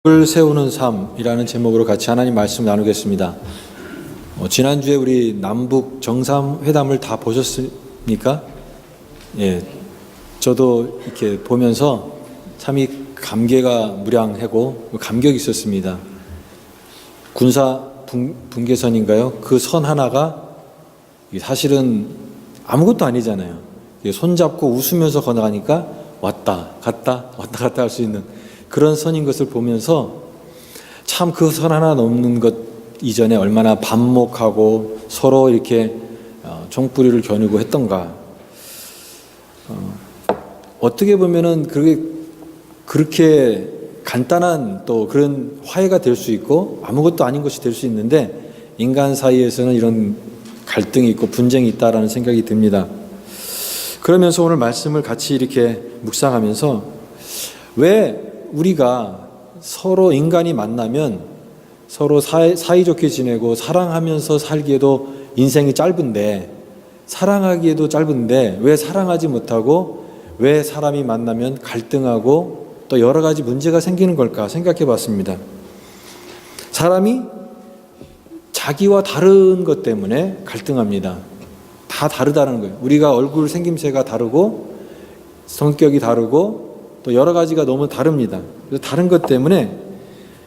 을 세우는 삶이라는 제목으로 같이 하나님 말씀 나누겠습니다. 지난주에 우리 남북 정상회담을 다 보셨습니까? 예, 저도 이렇게 보면서 참이 감개가 무량하고 감격이 있었습니다. 군사 분계선인가요? 그 선 하나가 사실은 아무것도 아니잖아요. 손잡고 웃으면서 건너가니까 왔다 갔다 할 수 있는 그런 선인 것을 보면서 참 그 선 하나 넘는 것 이전에 얼마나 반목하고 서로 이렇게 종뿌리를 겨누고 했던가. 어떻게 보면은 그렇게 간단한 또 그런 화해가 될 수 있고 아무것도 아닌 것이 될 수 있는데 인간 사이에서는 이런 갈등이 있고 분쟁이 있다라는 생각이 듭니다. 그러면서 오늘 말씀을 같이 이렇게 묵상하면서 왜 우리가 서로 인간이 만나면 서로 사이좋게 지내고 사랑하면서 살기에도 인생이 짧은데 사랑하기에도 짧은데 왜 사랑하지 못하고 왜 사람이 만나면 갈등하고 또 여러 가지 문제가 생기는 걸까 생각해 봤습니다. 사람이 자기와 다른 것 때문에 갈등합니다. 다 다르다는 거예요. 우리가 얼굴 생김새가 다르고 성격이 다르고 또 여러 가지가 너무 다릅니다. 그래서 다른 것 때문에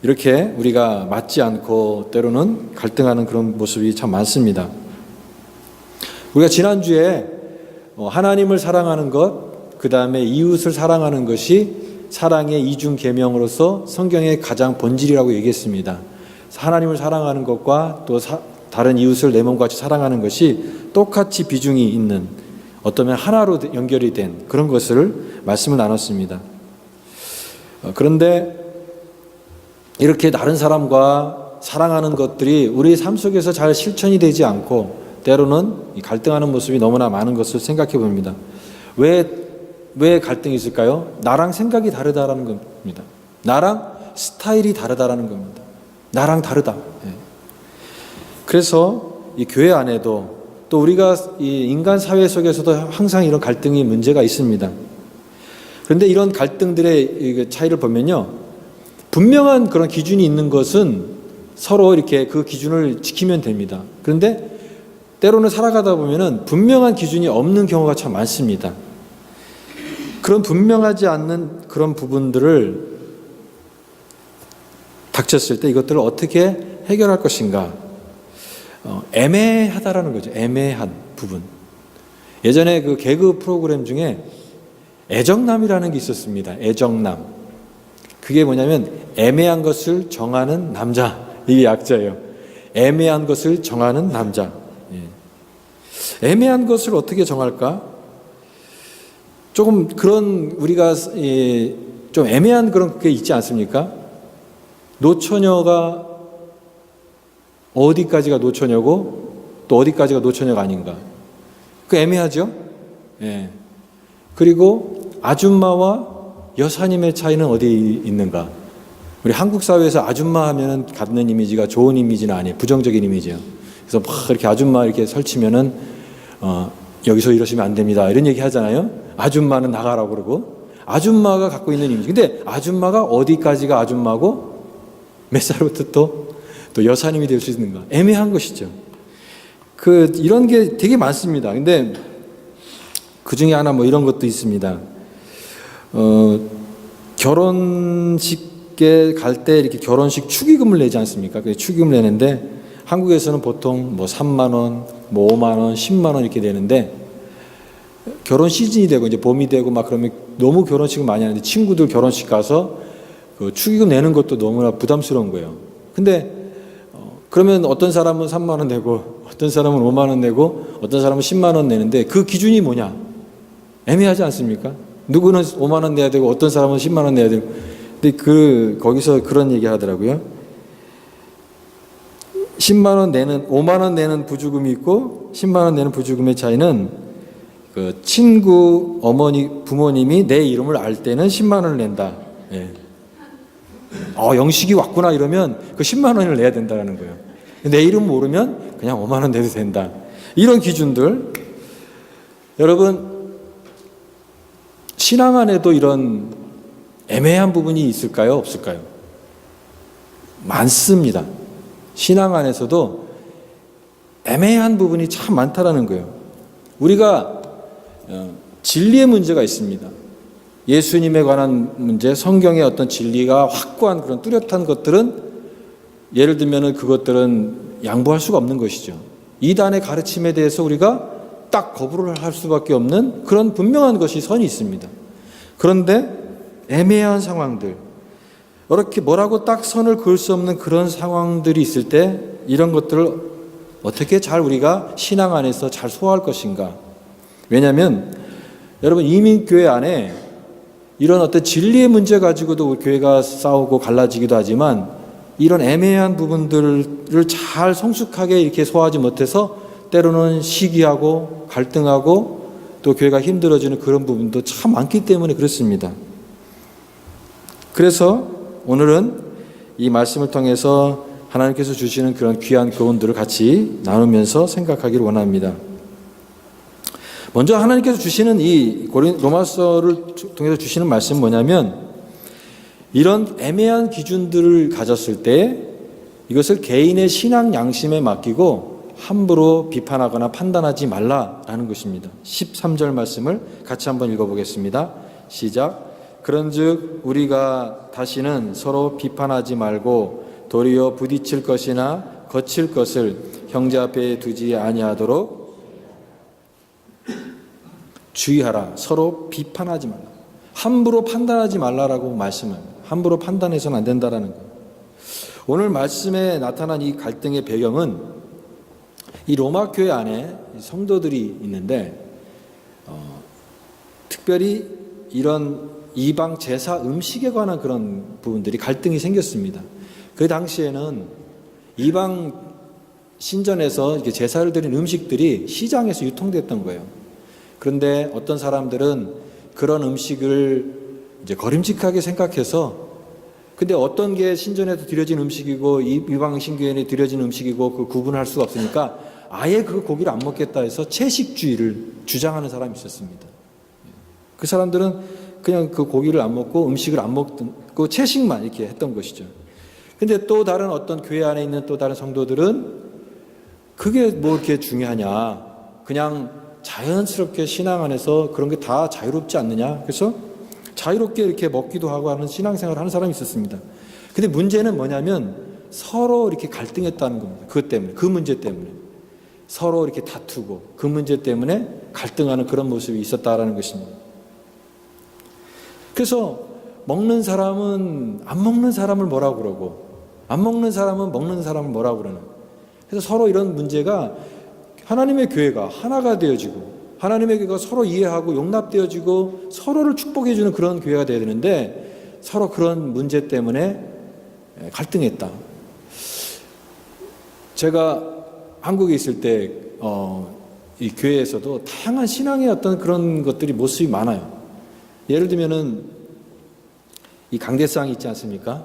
이렇게 우리가 맞지 않고 때로는 갈등하는 그런 모습이 참 많습니다. 우리가 지난주에 하나님을 사랑하는 것, 그 다음에 이웃을 사랑하는 것이 사랑의 이중 계명으로서 성경의 가장 본질이라고 얘기했습니다. 하나님을 사랑하는 것과 또 다른 이웃을 내 몸과 같이 사랑하는 것이 똑같이 비중이 있는 어쩌면 하나로 연결이 된 그런 것을 말씀을 나눴습니다. 그런데 이렇게 다른 사람과 사랑하는 것들이 우리 삶 속에서 잘 실천이 되지 않고 때로는 갈등하는 모습이 너무나 많은 것을 생각해 봅니다. 왜 갈등이 있을까요? 나랑 생각이 다르다라는 겁니다. 나랑 스타일이 다르다라는 겁니다. 나랑 다르다. 그래서 이 교회 안에도 또 우리가 이 인간 사회 속에서도 항상 이런 갈등이 문제가 있습니다. 그런데 이런 갈등들의 차이를 보면요, 분명한 그런 기준이 있는 것은 서로 이렇게 그 기준을 지키면 됩니다. 그런데 때로는 살아가다 보면은 분명한 기준이 없는 경우가 참 많습니다. 그런 분명하지 않는 그런 부분들을 닥쳤을 때 이것들을 어떻게 해결할 것인가? 애매하다라는 거죠. 애매한 부분. 예전에 그 개그 프로그램 중에 애정남이라는 게 있었습니다. 애정남. 그게 뭐냐면 애매한 것을 정하는 남자. 이게 약자예요. 애매한 것을 정하는 남자. 애매한 것을 어떻게 정할까? 조금 그런 우리가 좀 애매한 그런 게 있지 않습니까? 노처녀가 어디까지가 노처녀고 또 어디까지가 노처녀가 아닌가. 그 애매하죠? 예. 그리고 아줌마와 여사님의 차이는 어디 있는가? 우리 한국 사회에서 아줌마 하면은 갖는 이미지가 좋은 이미지는 아니에요. 부정적인 이미지예요. 그래서 막 이렇게 아줌마 이렇게 설치면은 여기서 이러시면 안 됩니다. 이런 얘기 하잖아요. 아줌마는 나가라고 그러고 아줌마가 갖고 있는 이미지. 근데 아줌마가 어디까지가 아줌마고 몇 살부터 또 여사님이 될 수 있는가? 애매한 것이죠. 이런 게 되게 많습니다. 근데 그 중에 하나 이런 것도 있습니다. 결혼식에 갈 때 이렇게 결혼식 축의금을 내지 않습니까? 그 축의금 내는데 한국에서는 보통 3만 원, 5만 원, 10만 원 이렇게 되는데 결혼 시즌이 되고 이제 봄이 되고 그러면 너무 결혼식을 많이 하는데 친구들 결혼식 가서 그 축의금 내는 것도 너무나 부담스러운 거예요. 근데 그러면 어떤 사람은 3만 원 내고 어떤 사람은 5만 원 내고 어떤 사람은 10만 원 내는데 그 기준이 뭐냐? 애매하지 않습니까? 누구는 5만 원 내야 되고 어떤 사람은 10만 원 내야 되고. 근데 거기서 그런 얘기 하더라고요. 10만 원 내는 5만 원 내는 부주금이 있고 10만 원 내는 부주금의 차이는 그 친구 부모님이 내 이름을 알 때는 10만 원을 낸다. 예. 영식이 왔구나 이러면 그 10만 원을 내야 된다는 거예요. 내 이름 모르면 그냥 5만 원 내도 된다. 이런 기준들. 여러분, 신앙 안에도 이런 애매한 부분이 있을까요? 없을까요? 많습니다. 신앙 안에서도 애매한 부분이 참 많다라는 거예요. 우리가 진리의 문제가 있습니다. 예수님에 관한 문제, 성경의 어떤 진리가 확고한 그런 뚜렷한 것들은 예를 들면 그것들은 양보할 수가 없는 것이죠. 이단의 가르침에 대해서 우리가 딱 거부를 할 수밖에 없는 그런 분명한 것이 선이 있습니다. 그런데 애매한 상황들, 이렇게 뭐라고 딱 선을 그을 수 없는 그런 상황들이 있을 때 이런 것들을 어떻게 잘 우리가 신앙 안에서 잘 소화할 것인가. 왜냐하면 여러분 이민교회 안에 이런 어떤 진리의 문제 가지고도 교회가 싸우고 갈라지기도 하지만 이런 애매한 부분들을 잘 성숙하게 이렇게 소화하지 못해서 때로는 시기하고 갈등하고 또 교회가 힘들어지는 그런 부분도 참 많기 때문에 그렇습니다. 그래서 오늘은 이 말씀을 통해서 하나님께서 주시는 그런 귀한 교훈들을 같이 나누면서 생각하기를 원합니다. 먼저 하나님께서 주시는 이 로마서를 통해서 주시는 말씀은 뭐냐면 이런 애매한 기준들을 가졌을 때 이것을 개인의 신앙 양심에 맡기고 함부로 비판하거나 판단하지 말라라는 것입니다. 13절 말씀을 같이 한번 읽어보겠습니다. 시작. 그런즉 우리가 다시는 서로 비판하지 말고 도리어 부딪힐 것이나 거칠 것을 형제 앞에 두지 아니하도록 주의하라. 서로 비판하지 말라. 함부로 판단하지 말라라고 말씀합니다. 함부로 판단해서는 안 된다라는 거예요. 오늘 말씀에 나타난 이 갈등의 배경은 이 로마 교회 안에 성도들이 있는데 특별히 이런 이방 제사 음식에 관한 그런 부분들이 갈등이 생겼습니다. 그 당시에는 이방 신전에서 이렇게 제사를 드린 음식들이 시장에서 유통됐던 거예요. 그런데 어떤 사람들은 그런 음식을 이제 거림직하게 생각해서 근데 어떤 게 신전에서 드려진 음식이고 이방 신교회에 드려진 음식이고 그 구분할 수가 없으니까 아예 그 고기를 안 먹겠다 해서 채식주의를 주장하는 사람이 있었습니다. 그 사람들은 그냥 그 고기를 안 먹고 음식을 안 먹고 채식만 이렇게 했던 것이죠. 근데 또 다른 어떤 교회 안에 있는 또 다른 성도들은 그게 뭐 이렇게 중요하냐. 그냥 자연스럽게 신앙 안에서 그런 게 다 자유롭지 않느냐. 그래서 자유롭게 이렇게 먹기도 하고 하는 신앙생활을 하는 사람이 있었습니다. 근데 문제는 뭐냐면 서로 이렇게 갈등했다는 겁니다. 그것 때문에, 그 문제 때문에. 서로 이렇게 다투고 그 문제 때문에 갈등하는 그런 모습이 있었다라는 것입니다. 그래서 먹는 사람은 안 먹는 사람을 뭐라고 그러고 안 먹는 사람은 먹는 사람을 뭐라고 그러는. 그래서 서로 이런 문제가 하나님의 교회가 하나가 되어지고 하나님의 교회가 서로 이해하고 용납되어지고 서로를 축복해주는 그런 교회가 되어야 되는데 서로 그런 문제 때문에 갈등했다. 제가 한국에 있을 때 이 교회에서도 다양한 신앙의 어떤 그런 것들이 모습이 많아요. 예를 들면은 이 강대상이 있지 않습니까?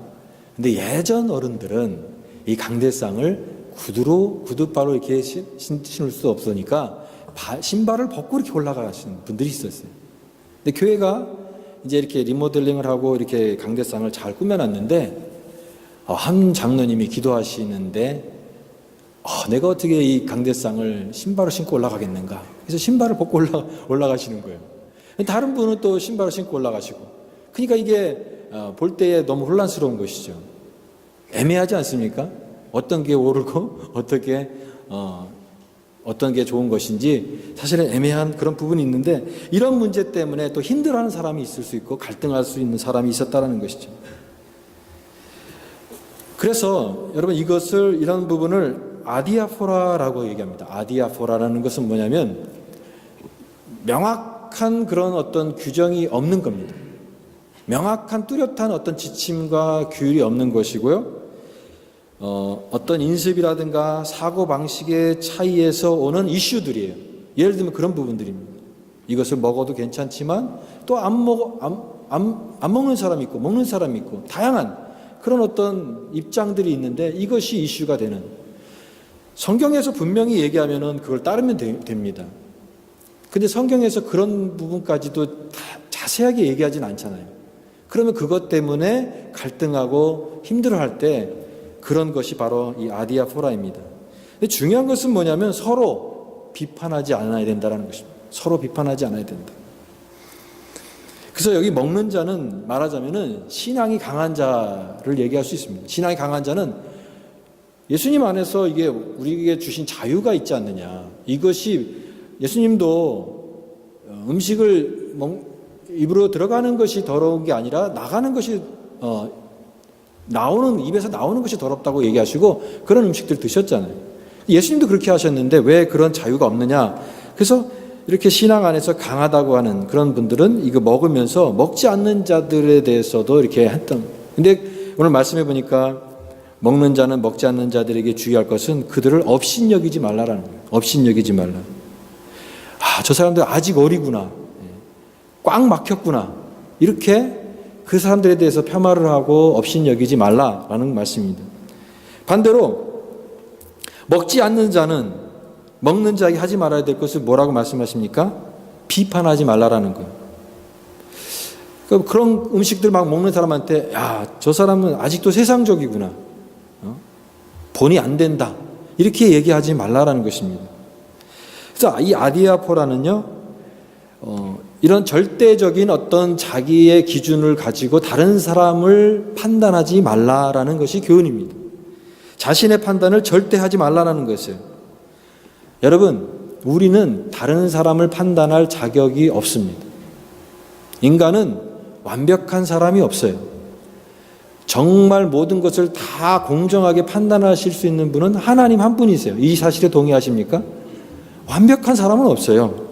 근데 예전 어른들은 이 강대상을 구두바로 이렇게 신을 수 없으니까 신발을 벗고 이렇게 올라가시는 분들이 있었어요. 근데 교회가 이제 이렇게 리모델링을 하고 이렇게 강대상을 잘 꾸며놨는데 한 장로님이 기도하시는데 내가 어떻게 이 강대상을 신발을 신고 올라가겠는가. 그래서 신발을 벗고 올라가시는 거예요. 다른 분은 또 신발을 신고 올라가시고. 그러니까 이게 볼 때에 너무 혼란스러운 것이죠. 애매하지 않습니까? 어떤 게 옳고 어떤 게 좋은 것인지 사실은 애매한 그런 부분이 있는데 이런 문제 때문에 또 힘들어하는 사람이 있을 수 있고 갈등할 수 있는 사람이 있었다는 것이죠. 그래서 여러분 이런 부분을 아디아포라라고 얘기합니다. 아디아포라라는 것은 뭐냐면 명확한 그런 어떤 규정이 없는 겁니다. 명확한 뚜렷한 어떤 지침과 규율이 없는 것이고요. 어떤 인습이라든가 사고방식의 차이에서 오는 이슈들이에요. 예를 들면 그런 부분들입니다. 이것을 먹어도 괜찮지만 또 안 먹는 사람이 있고 먹는 사람이 있고 다양한 그런 어떤 입장들이 있는데 이것이 이슈가 되는 성경에서 분명히 얘기하면은 그걸 따르면 됩니다. 근데 성경에서 그런 부분까지도 다 자세하게 얘기하진 않잖아요. 그러면 그것 때문에 갈등하고 힘들어할 때 그런 것이 바로 이 아디아포라입니다. 근데 중요한 것은 뭐냐면 서로 비판하지 않아야 된다는 것입니다. 서로 비판하지 않아야 된다. 그래서 여기 먹는 자는 말하자면은 신앙이 강한 자를 얘기할 수 있습니다. 신앙이 강한 자는 예수님 안에서 이게 우리에게 주신 자유가 있지 않느냐. 이것이 예수님도 음식을 입으로 들어가는 것이 더러운 게 아니라 나가는 것이 입에서 나오는 것이 더럽다고 얘기하시고 그런 음식들 드셨잖아요. 예수님도 그렇게 하셨는데 왜 그런 자유가 없느냐. 그래서 이렇게 신앙 안에서 강하다고 하는 그런 분들은 이거 먹으면서 먹지 않는 자들에 대해서도 이렇게 했던. 근데 오늘 말씀해 보니까 먹는 자는 먹지 않는 자들에게 주의할 것은 그들을 업신여기지 말라라는 거예요. 업신여기지 말라. 저 사람들 아직 어리구나. 꽉 막혔구나. 이렇게 그 사람들에 대해서 폄하를 하고 업신여기지 말라라는 말씀입니다. 반대로 먹지 않는 자는 먹는 자에게 하지 말아야 될 것을 뭐라고 말씀하십니까? 비판하지 말라라는 거예요. 그런 음식들 막 먹는 사람한테 저 사람은 아직도 세상적이구나. 본이 안 된다. 이렇게 얘기하지 말라라는 것입니다. 그래서 이 아디아포라는요, 이런 절대적인 어떤 자기의 기준을 가지고 다른 사람을 판단하지 말라라는 것이 교훈입니다. 자신의 판단을 절대 하지 말라라는 것이에요. 여러분, 우리는 다른 사람을 판단할 자격이 없습니다. 인간은 완벽한 사람이 없어요. 정말 모든 것을 다 공정하게 판단하실 수 있는 분은 하나님 한 분이세요. 이 사실에 동의하십니까? 완벽한 사람은 없어요.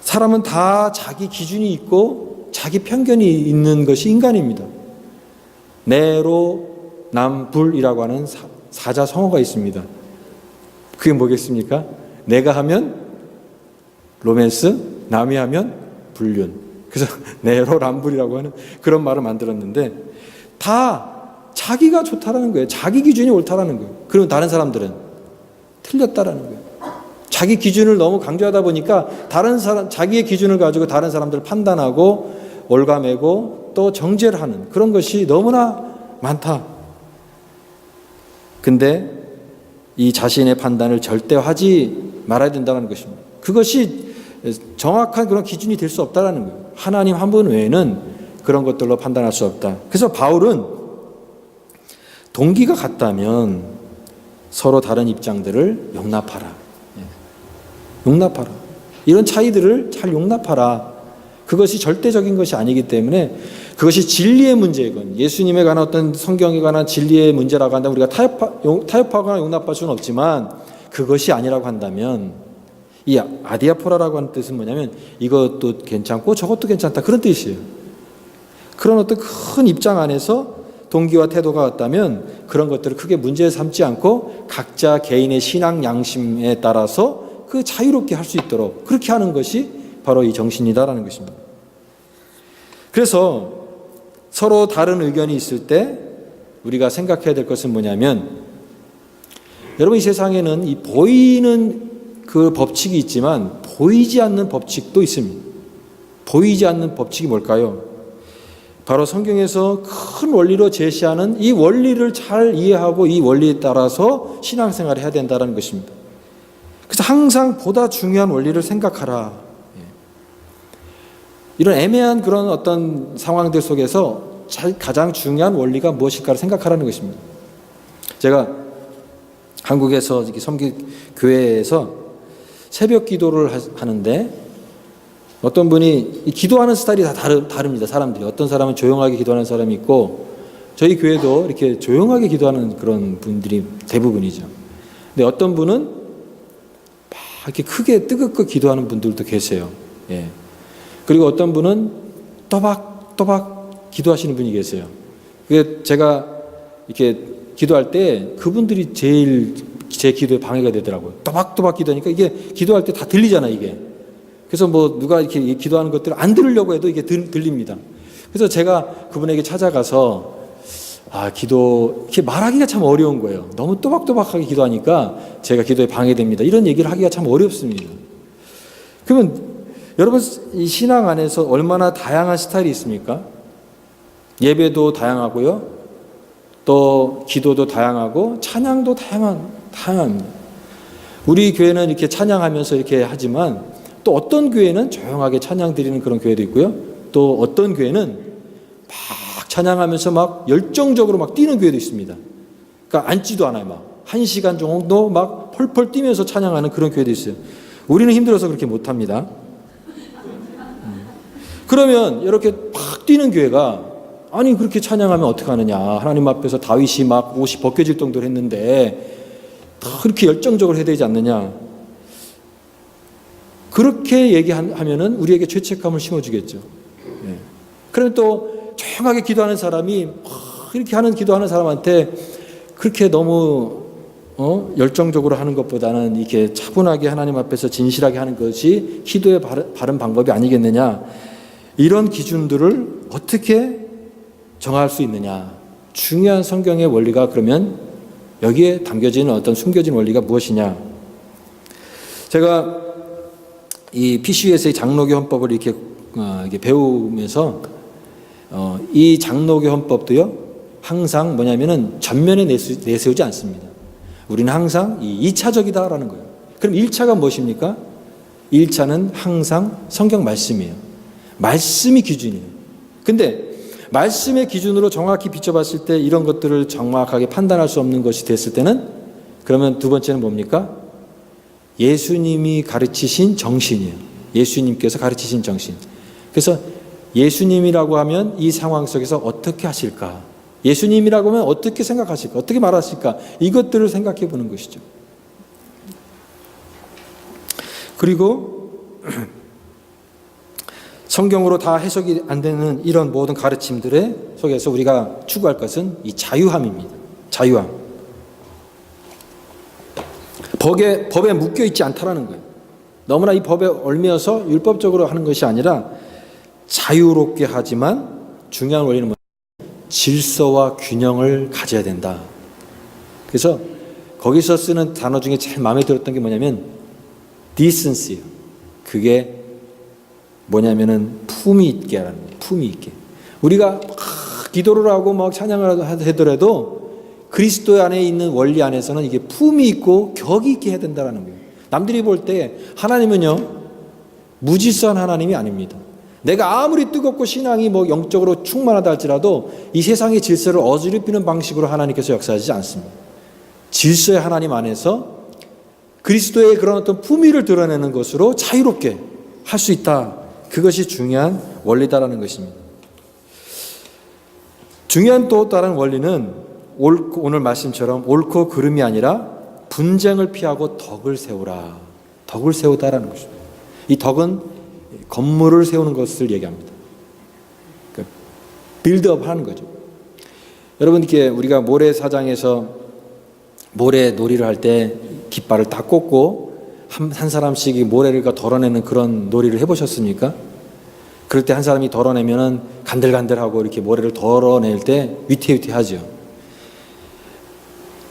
사람은 다 자기 기준이 있고 자기 편견이 있는 것이 인간입니다. 내로 남불이라고 하는 사자성어가 있습니다. 그게 뭐겠습니까? 내가 하면 로맨스, 남이 하면 불륜. 그래서 내로 남불이라고 하는 그런 말을 만들었는데 다 자기가 좋다라는 거예요. 자기 기준이 옳다라는 거예요. 그리고 다른 사람들은 틀렸다라는 거예요. 자기 기준을 너무 강조하다 보니까 자기의 기준을 가지고 다른 사람들을 판단하고 올가매고 또 정죄를 하는 그런 것이 너무나 많다. 근데 이 자신의 판단을 절대 하지 말아야 된다는 것입니다. 그것이 정확한 그런 기준이 될 수 없다는 거예요. 하나님 한 분 외에는 그런 것들로 판단할 수 없다. 그래서 바울은 동기가 같다면 서로 다른 입장들을 용납하라. 용납하라. 이런 차이들을 잘 용납하라. 그것이 절대적인 것이 아니기 때문에 그것이 진리의 문제이건 예수님에 관한 어떤 성경에 관한 진리의 문제라고 한다면 우리가 타협하거나 용납할 수는 없지만 그것이 아니라고 한다면 이 아디아포라라고 하는 뜻은 뭐냐면 이것도 괜찮고 저것도 괜찮다 그런 뜻이에요. 그런 어떤 큰 입장 안에서 동기와 태도가 같다면 그런 것들을 크게 문제 삼지 않고 각자 개인의 신앙 양심에 따라서 그 자유롭게 할 수 있도록 그렇게 하는 것이 바로 이 정신이다라는 것입니다. 그래서 서로 다른 의견이 있을 때 우리가 생각해야 될 것은 뭐냐면 여러분 이 세상에는 이 보이는 그 법칙이 있지만 보이지 않는 법칙도 있습니다. 보이지 않는 법칙이 뭘까요? 바로 성경에서 큰 원리로 제시하는 이 원리를 잘 이해하고 이 원리에 따라서 신앙생활을 해야 된다는 것입니다. 그래서 항상 보다 중요한 원리를 생각하라. 이런 애매한 그런 어떤 상황들 속에서 가장 중요한 원리가 무엇일까를 생각하라는 것입니다. 제가 한국에서 교회에서 새벽 기도를 하는데 어떤 분이 기도하는 스타일이 다 다릅니다. 사람들이. 어떤 사람은 조용하게 기도하는 사람이 있고 저희 교회도 이렇게 조용하게 기도하는 그런 분들이 대부분이죠. 근데 어떤 분은 막 이렇게 크게 뜨겁게 기도하는 분들도 계세요. 예. 그리고 어떤 분은 또박또박 기도하시는 분이 계세요. 그게 제가 이렇게 기도할 때 그분들이 제일 제 기도에 방해가 되더라고요. 또박또박 기도하니까 이게 기도할 때 다 들리잖아, 이게. 그래서 뭐 누가 이렇게 기도하는 것들을 안 들으려고 해도 이게 들립니다. 그래서 제가 그분에게 찾아가서 이렇게 말하기가 참 어려운 거예요. 너무 또박또박하게 기도하니까 제가 기도에 방해됩니다. 이런 얘기를 하기가 참 어렵습니다. 그러면 여러분 이 신앙 안에서 얼마나 다양한 스타일이 있습니까? 예배도 다양하고요. 또 기도도 다양하고 찬양도 다양합니다. 우리 교회는 이렇게 찬양하면서 이렇게 하지만 또 어떤 교회는 조용하게 찬양 드리는 그런 교회도 있고요. 또 어떤 교회는 막 찬양하면서 막 열정적으로 막 뛰는 교회도 있습니다. 그러니까 앉지도 않아요. 막 1시간 정도 막 펄펄 뛰면서 찬양하는 그런 교회도 있어요. 우리는 힘들어서 그렇게 못합니다. 그러면 이렇게 막 뛰는 교회가 아니 그렇게 찬양하면 어떡하느냐. 하나님 앞에서 다윗이 막 옷이 벗겨질 정도로 했는데 다 그렇게 열정적으로 해야 되지 않느냐. 그렇게 얘기하면은 우리에게 죄책감을 심어주겠죠. 예. 그러면 또 조용하게 기도하는 사람이 이렇게 기도하는 사람한테 그렇게 너무 열정적으로 하는 것보다는 이렇게 차분하게 하나님 앞에서 진실하게 하는 것이 기도의 바른 방법이 아니겠느냐. 이런 기준들을 어떻게 정할 수 있느냐. 중요한 성경의 원리가 그러면 여기에 담겨지는 어떤 숨겨진 원리가 무엇이냐. 제가 이 PCUS의 장로교 헌법을 이렇게 배우면서 이 장로교 헌법도요 항상 뭐냐면은 전면에 내세우지 않습니다. 우리는 항상 2차적이다라는 거예요. 그럼 1차가 무엇입니까? 1차는 항상 성경 말씀이에요. 말씀이 기준이에요. 근데 말씀의 기준으로 정확히 비춰봤을 때 이런 것들을 정확하게 판단할 수 없는 것이 됐을 때는 그러면 두 번째는 뭡니까? 예수님이 가르치신 정신이에요. 예수님께서 가르치신 정신. 그래서 예수님이라고 하면 이 상황 속에서 어떻게 하실까? 예수님이라고 하면 어떻게 생각하실까? 어떻게 말하실까? 이것들을 생각해 보는 것이죠. 그리고 성경으로 다 해석이 안 되는 이런 모든 가르침들의 속에서 우리가 추구할 것은 이 자유함입니다. 자유함. 법에 묶여 있지 않다라는 거예요. 너무나 이 법에 얽매여서 율법적으로 하는 것이 아니라 자유롭게 하지만 중요한 원리는 뭐냐면 질서와 균형을 가져야 된다. 그래서 거기서 쓰는 단어 중에 제일 마음에 들었던 게 뭐냐면 decency예요. 그게 뭐냐면은 품위 있게 하라는 거예요. 품위 있게. 우리가 막 기도를 하고 막 찬양을 하더라도 그리스도 안에 있는 원리 안에서는 이게 품위 있고 격이 있게 해야 된다는 거예요. 남들이 볼 때 하나님은요 무질서한 하나님이 아닙니다. 내가 아무리 뜨겁고 신앙이 뭐 영적으로 충만하다 할지라도 이 세상의 질서를 어지럽히는 방식으로 하나님께서 역사하지 않습니다. 질서의 하나님 안에서 그리스도의 그런 어떤 품위를 드러내는 것으로 자유롭게 할 수 있다. 그것이 중요한 원리다라는 것입니다. 중요한 또 다른 원리는 오늘 말씀처럼 옳고 그름이 아니라 분쟁을 피하고 덕을 세우라. 덕을 세우다라는 것입니다. 이 덕은 건물을 세우는 것을 얘기합니다. 그러니까 빌드업 하는 거죠. 여러분 이렇게 우리가 모래사장에서 모래 놀이를 할 때 깃발을 딱 꽂고 한 사람씩 모래를 덜어내는 그런 놀이를 해보셨습니까? 그럴 때 한 사람이 덜어내면은 간들간들하고 이렇게 모래를 덜어낼 때 위태위태하죠.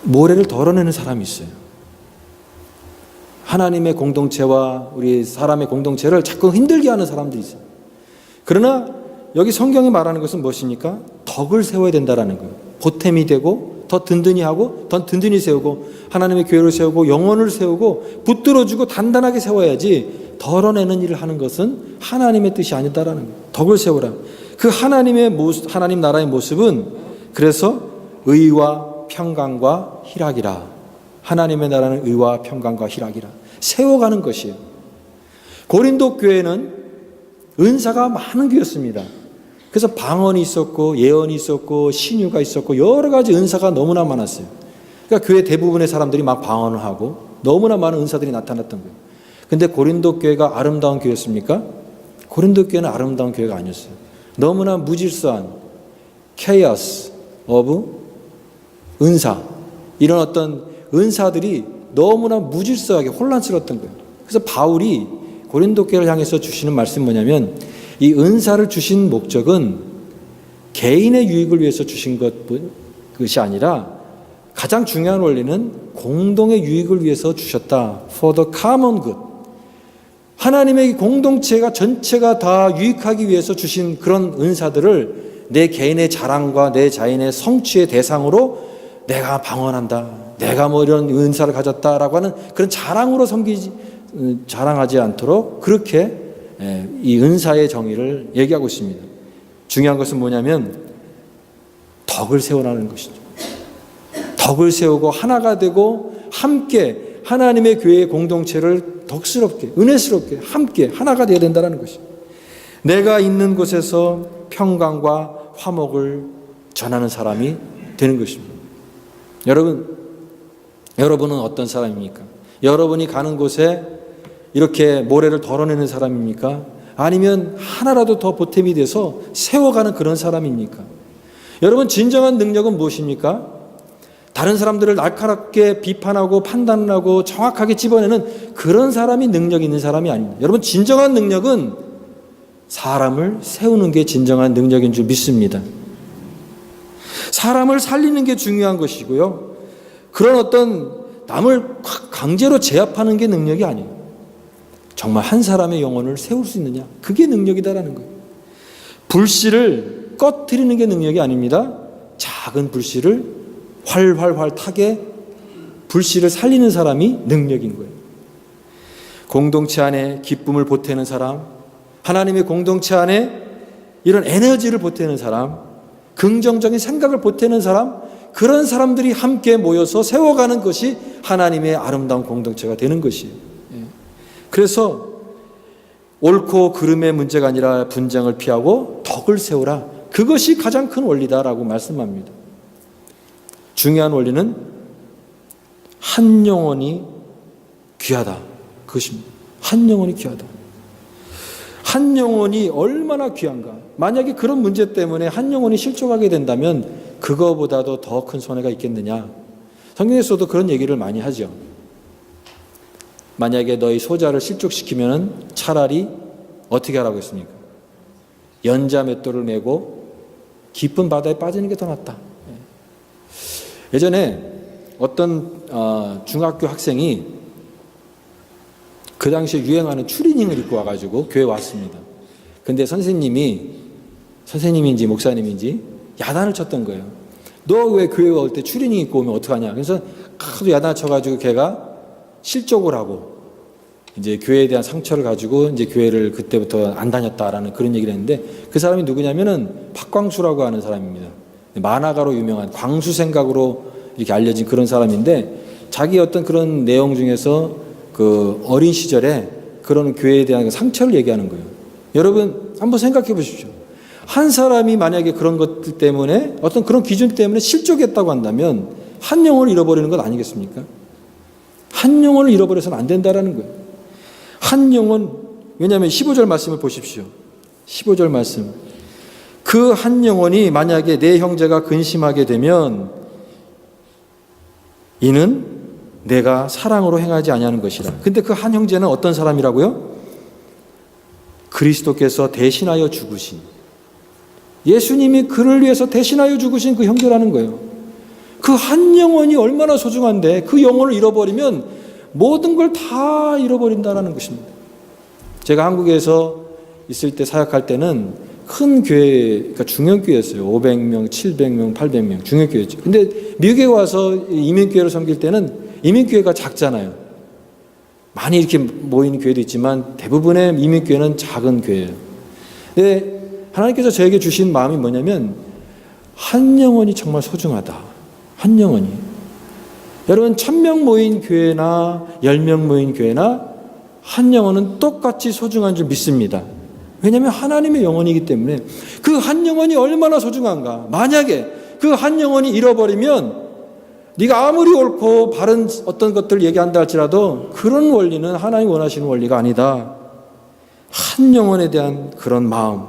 모래를 덜어내는 사람이 있어요. 하나님의 공동체와 우리 사람의 공동체를 자꾸 힘들게 하는 사람들이 있어요. 그러나 여기 성경이 말하는 것은 무엇입니까? 덕을 세워야 된다라는 거예요. 보탬이 되고 더 든든히 하고 더 든든히 세우고 하나님의 교회를 세우고 영혼을 세우고 붙들어주고 단단하게 세워야지 덜어내는 일을 하는 것은 하나님의 뜻이 아니다라는 거예요. 덕을 세우라. 그 하나님 나라의 모습은 그래서 의와 평강과 희락이라. 하나님의 나라는 의와 평강과 희락이라. 세워가는 것이에요. 고린도 교회는 은사가 많은 교회였습니다. 그래서 방언이 있었고 예언이 있었고 신유가 있었고 여러 가지 은사가 너무나 많았어요. 그러니까 교회 대부분의 사람들이 막 방언을 하고 너무나 많은 은사들이 나타났던 거예요. 근데 고린도 교회가 아름다운 교회였습니까? 고린도 교회는 아름다운 교회가 아니었어요. 너무나 무질서한 chaos of 은사, 이런 어떤 은사들이 너무나 무질서하게 혼란스러웠던 거예요. 그래서 바울이 고린도 교회를 향해서 주시는 말씀이 뭐냐면 이 은사를 주신 목적은 개인의 유익을 위해서 주신 것이 아니라 가장 중요한 원리는 공동의 유익을 위해서 주셨다. For the common good. 하나님의 공동체가 전체가 다 유익하기 위해서 주신 그런 은사들을 내 개인의 자랑과 내 자신의 성취의 대상으로 내가 방언한다, 내가 뭐 이런 은사를 가졌다라고 하는 그런 자랑으로 자랑하지 않도록 그렇게 이 은사의 정의를 얘기하고 있습니다. 중요한 것은 뭐냐면 덕을 세우라는 것이죠. 덕을 세우고 하나가 되고 함께 하나님의 교회의 공동체를 덕스럽게, 은혜스럽게 함께 하나가 되어야 된다는 것입니다. 내가 있는 곳에서 평강과 화목을 전하는 사람이 되는 것입니다. 여러분은 어떤 사람입니까? 여러분이 가는 곳에 이렇게 모래를 덜어내는 사람입니까? 아니면 하나라도 더 보탬이 돼서 세워가는 그런 사람입니까? 여러분, 진정한 능력은 무엇입니까? 다른 사람들을 날카롭게 비판하고 판단하고 정확하게 집어내는 그런 사람이 능력 있는 사람이 아닙니다. 여러분, 진정한 능력은 사람을 세우는 게 진정한 능력인 줄 믿습니다. 사람을 살리는 게 중요한 것이고요. 그런 어떤 남을 강제로 제압하는 게 능력이 아니에요. 정말 한 사람의 영혼을 세울 수 있느냐, 그게 능력이다라는 거예요. 불씨를 꺼뜨리는 게 능력이 아닙니다. 작은 불씨를 활활활 타게 불씨를 살리는 사람이 능력인 거예요. 공동체 안에 기쁨을 보태는 사람, 하나님의 공동체 안에 이런 에너지를 보태는 사람, 긍정적인 생각을 보태는 사람, 그런 사람들이 함께 모여서 세워가는 것이 하나님의 아름다운 공동체가 되는 것이에요. 그래서 옳고 그름의 문제가 아니라 분쟁을 피하고 덕을 세우라, 그것이 가장 큰 원리다라고 말씀합니다. 중요한 원리는 한 영혼이 귀하다, 그것입니다. 한 영혼이 귀하다. 한 영혼이 얼마나 귀한가. 만약에 그런 문제 때문에 한 영혼이 실족하게 된다면 그거보다도 더 큰 손해가 있겠느냐. 성경에서도 그런 얘기를 많이 하죠. 만약에 너희 소자를 실족시키면 차라리 어떻게 하라고 했습니까? 연자 맷돌을 메고 깊은 바다에 빠지는 게 더 낫다. 예전에 어떤 중학교 학생이 그 당시에 유행하는 추리닝을 입고 와가지고 교회에 왔습니다. 근데 선생님인지 목사님인지 야단을 쳤던 거예요. 너 왜 교회 올 때 추리닝 입고 오면 어떡하냐. 그래서 하도 야단을 쳐가지고 걔가 실족을 하고 이제 교회에 대한 상처를 가지고 이제 교회를 그때부터 안 다녔다라는 그런 얘기를 했는데, 그 사람이 누구냐면은 박광수라고 하는 사람입니다. 만화가로 유명한 광수 생각으로 이렇게 알려진 그런 사람인데, 자기 어떤 그런 내용 중에서 그 어린 시절에 그런 교회에 대한 상처를 얘기하는 거예요. 여러분 한번 생각해 보십시오. 한 사람이 만약에 그런 것들 때문에 어떤 그런 기준 때문에 실족했다고 한다면 한 영혼을 잃어버리는 것 아니겠습니까? 한 영혼을 잃어버려서는 안 된다라는 거예요. 한 영혼, 왜냐하면 15절 말씀을 보십시오. 15절 말씀. 그 한 영혼이 만약에 내 형제가 근심하게 되면 이는 내가 사랑으로 행하지 아니하는 것이라. 근데 그 한 형제는 어떤 사람이라고요? 그리스도께서 대신하여 죽으신, 예수님이 그를 위해서 대신하여 죽으신 그 형제라는 거예요. 그 한 영혼이 얼마나 소중한데 그 영혼을 잃어버리면 모든 걸 다 잃어버린다는 것입니다. 제가 한국에서 있을 때 사역할 때는 큰 교회, 그러니까 중형교회였어요. 500명, 700명, 800명 중형교회였죠. 근데 미국에 와서 이민교회를 섬길 때는 이민교회가 작잖아요. 많이 이렇게 모이는 교회도 있지만 대부분의 이민교회는 작은 교회예요. 근데 하나님께서 저에게 주신 마음이 뭐냐면 한 영혼이 정말 소중하다. 한 영혼이. 여러분 1000명 모인 교회나 10명 모인 교회나 한 영혼은 똑같이 소중한 줄 믿습니다. 왜냐하면 하나님의 영혼이기 때문에 그 한 영혼이 얼마나 소중한가. 만약에 그 한 영혼이 잃어버리면 네가 아무리 옳고 바른 어떤 것들을 얘기한다 할지라도 그런 원리는 하나님 원하시는 원리가 아니다. 한 영혼에 대한 그런 마음.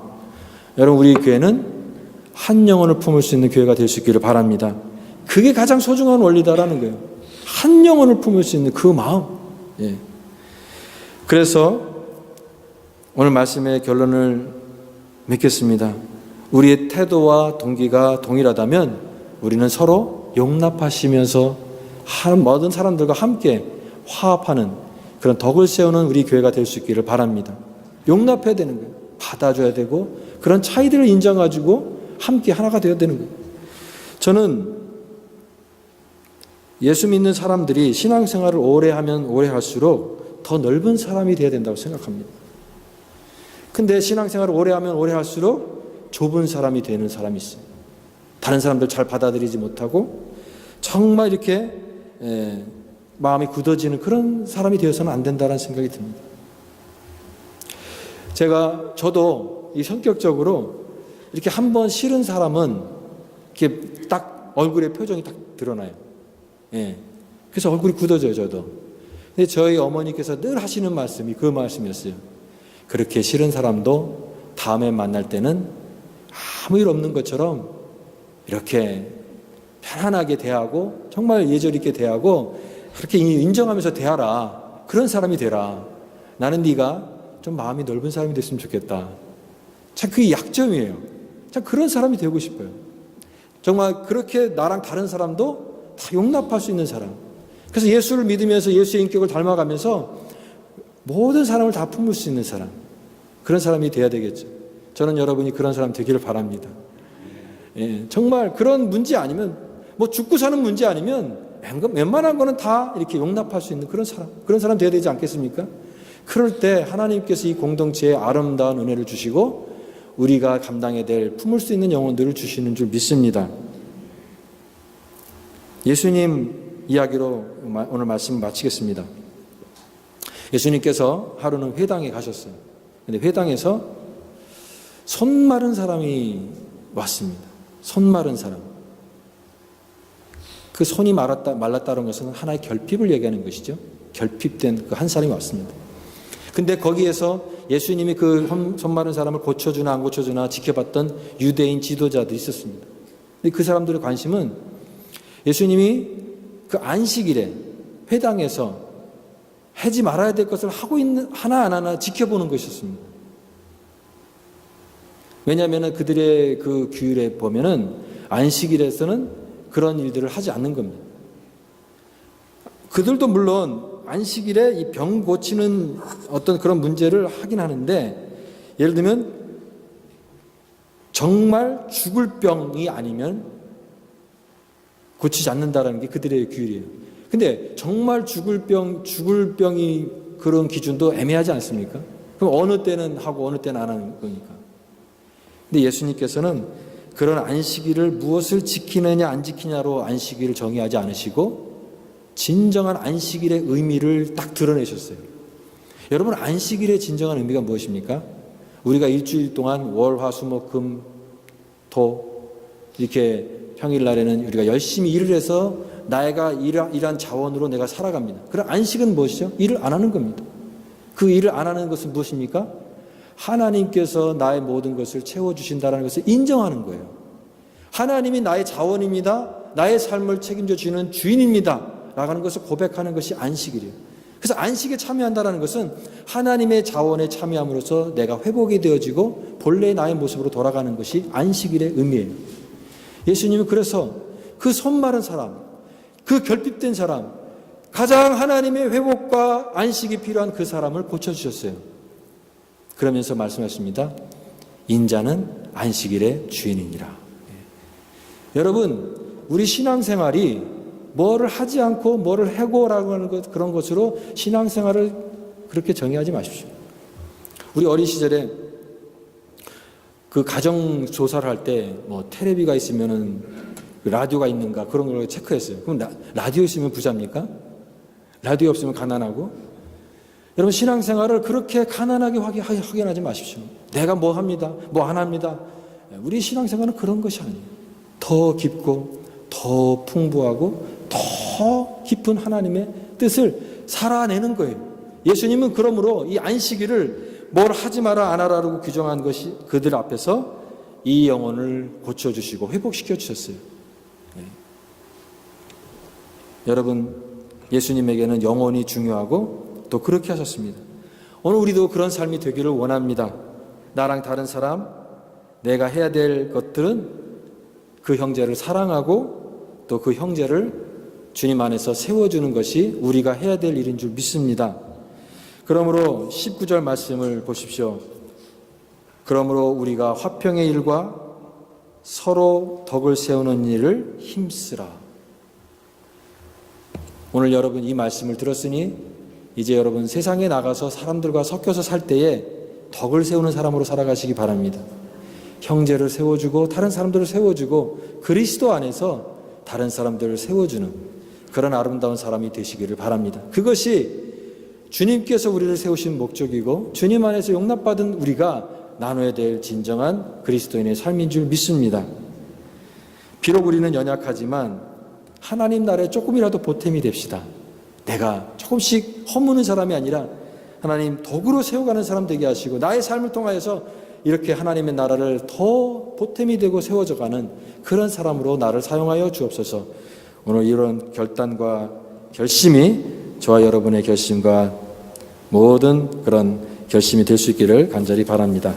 여러분 우리 교회는 한 영혼을 품을 수 있는 교회가 될 수 있기를 바랍니다. 그게 가장 소중한 원리다라는 거예요. 한 영혼을 품을 수 있는 그 마음. 예. 그래서 오늘 말씀의 결론을 맺겠습니다. 우리의 태도와 동기가 동일하다면 우리는 서로 용납하시면서 모든 사람들과 함께 화합하는 그런 덕을 세우는 우리 교회가 될 수 있기를 바랍니다. 용납해야 되는 거예요. 받아줘야 되고 그런 차이들을 인정가지고 함께 하나가 되어야 되는 거예요. 저는 예수 믿는 사람들이 신앙생활을 오래 하면 오래 할수록 더 넓은 사람이 되어야 된다고 생각합니다. 근데 신앙생활을 오래 하면 오래 할수록 좁은 사람이 되는 사람이 있어요. 다른 사람들 잘 받아들이지 못하고 정말 이렇게 마음이 굳어지는 그런 사람이 되어서는 안 된다는 생각이 듭니다. 저도 이 성격적으로 이렇게 한번 싫은 사람은 이렇게 딱 얼굴에 표정이 딱 드러나요. 그래서 얼굴이 굳어져요, 저도. 근데 저희 어머니께서 늘 하시는 말씀이 그 말씀이었어요. 그렇게 싫은 사람도 다음에 만날 때는 아무 일 없는 것처럼 이렇게 편안하게 대하고 정말 예절 있게 대하고 그렇게 인정하면서 대하라. 그런 사람이 되라. 나는 네가 좀 마음이 넓은 사람이 됐으면 좋겠다. 참 그게 약점이에요. 참 그런 사람이 되고 싶어요. 정말 그렇게 나랑 다른 사람도 다 용납할 수 있는 사람. 그래서 예수를 믿으면서 예수의 인격을 닮아가면서 모든 사람을 다 품을 수 있는 사람. 그런 사람이 돼야 되겠죠. 저는 여러분이 그런 사람 되기를 바랍니다. 정말 그런 문제 아니면 뭐 죽고 사는 문제 아니면 웬만한 거는 다 이렇게 용납할 수 있는 그런 사람 돼야 되지 않겠습니까? 그럴 때 하나님께서 이 공동체에 아름다운 은혜를 주시고 우리가 감당해야 될 품을 수 있는 영혼들을 주시는 줄 믿습니다. 예수님 이야기로 오늘 말씀 마치겠습니다. 예수님께서 하루는 회당에 가셨어요. 근데 회당에서 손 마른 사람이 왔습니다. 손 마른 사람. 그 손이 말랐다는 것은 하나의 결핍을 얘기하는 것이죠. 결핍된 그 한 사람이 왔습니다. 근데 거기에서 예수님이 그 손 마른 사람을 고쳐주나 안 고쳐주나 지켜봤던 유대인 지도자들이 있었습니다. 근데 그 사람들의 관심은 예수님이 그 안식일에 회당에서 하지 말아야 될 것을 하고 있는 하나하나 지켜보는 것이었습니다. 왜냐하면 그들의 그 규율에 보면은 안식일에서는 그런 일들을 하지 않는 겁니다. 그들도 물론 안식일에 이 병 고치는 어떤 그런 문제를 하긴 하는데, 예를 들면 정말 죽을 병이 아니면 고치지 않는다라는 게 그들의 규율이에요. 근데 정말 죽을 병이 그런 기준도 애매하지 않습니까? 그럼 어느 때는 하고 어느 때는 안 하는 거니까. 근데 예수님께서는 그런 안식일을 무엇을 지키느냐 안 지키냐로 안식일을 정의하지 않으시고 진정한 안식일의 의미를 딱 드러내셨어요. 여러분, 안식일의 진정한 의미가 무엇입니까? 우리가 일주일 동안 월, 화, 수, 목, 금, 토 이렇게 평일날에는 우리가 열심히 일을 해서 내가 일한 자원으로 내가 살아갑니다. 그럼 안식은 무엇이죠? 일을 안 하는 겁니다. 그 일을 안 하는 것은 무엇입니까? 하나님께서 나의 모든 것을 채워주신다는 것을 인정하는 거예요. 하나님이 나의 자원입니다. 나의 삶을 책임져 주는 주인입니다. 라는 것을 고백하는 것이 안식일이에요. 그래서 안식에 참여한다는 것은 하나님의 자원에 참여함으로써 내가 회복이 되어지고 본래의 나의 모습으로 돌아가는 것이 안식일의 의미예요. 예수님은 그래서 그 손 마른 사람, 그 결핍된 사람, 가장 하나님의 회복과 안식이 필요한 그 사람을 고쳐주셨어요. 그러면서 말씀하십니다. 인자는 안식일의 주인이니라. 여러분, 우리 신앙생활이 뭐를 하지 않고 뭐를 해고라고 하는 것, 그런 것으로 신앙생활을 그렇게 정의하지 마십시오. 우리 어린 시절에 그 가정조사를 할 때 뭐 테레비가 있으면은 라디오가 있는가 그런 걸 체크했어요. 그럼 라디오 있으면 부자입니까? 라디오 없으면 가난하고? 여러분, 신앙생활을 그렇게 가난하게 확인하지 마십시오. 내가 뭐 합니다. 뭐 안 합니다. 우리 신앙생활은 그런 것이 아니에요. 더 깊고 더 풍부하고 더 깊은 하나님의 뜻을 살아내는 거예요. 예수님은 그러므로 이 안식일을 뭘 하지 마라 안 하라고 규정한 것이 그들 앞에서 이 영혼을 고쳐주시고 회복시켜 주셨어요. 네. 여러분, 예수님에게는 영혼이 중요하고 또 그렇게 하셨습니다. 오늘 우리도 그런 삶이 되기를 원합니다. 나랑 다른 사람, 내가 해야 될 것들은 그 형제를 사랑하고 또 그 형제를 주님 안에서 세워주는 것이 우리가 해야 될 일인 줄 믿습니다. 그러므로 19절 말씀을 보십시오. 그러므로 우리가 화평의 일과 서로 덕을 세우는 일을 힘쓰라. 오늘 여러분 이 말씀을 들었으니 이제 여러분 세상에 나가서 사람들과 섞여서 살 때에 덕을 세우는 사람으로 살아가시기 바랍니다. 형제를 세워주고 다른 사람들을 세워주고 그리스도 안에서 다른 사람들을 세워주는 그런 아름다운 사람이 되시기를 바랍니다. 그것이 주님께서 우리를 세우신 목적이고 주님 안에서 용납받은 우리가 나눠야 될 진정한 그리스도인의 삶인 줄 믿습니다. 비록 우리는 연약하지만 하나님 나라에 조금이라도 보탬이 됩시다. 내가 조금씩 허무는 사람이 아니라 하나님 덕으로 세워가는 사람 되게 하시고 나의 삶을 통하여서 이렇게 하나님의 나라를 더 보탬이 되고 세워져가는 그런 사람으로 나를 사용하여 주옵소서. 오늘 이런 결단과 결심이 저와 여러분의 결심과 모든 그런 결심이 될 수 있기를 간절히 바랍니다.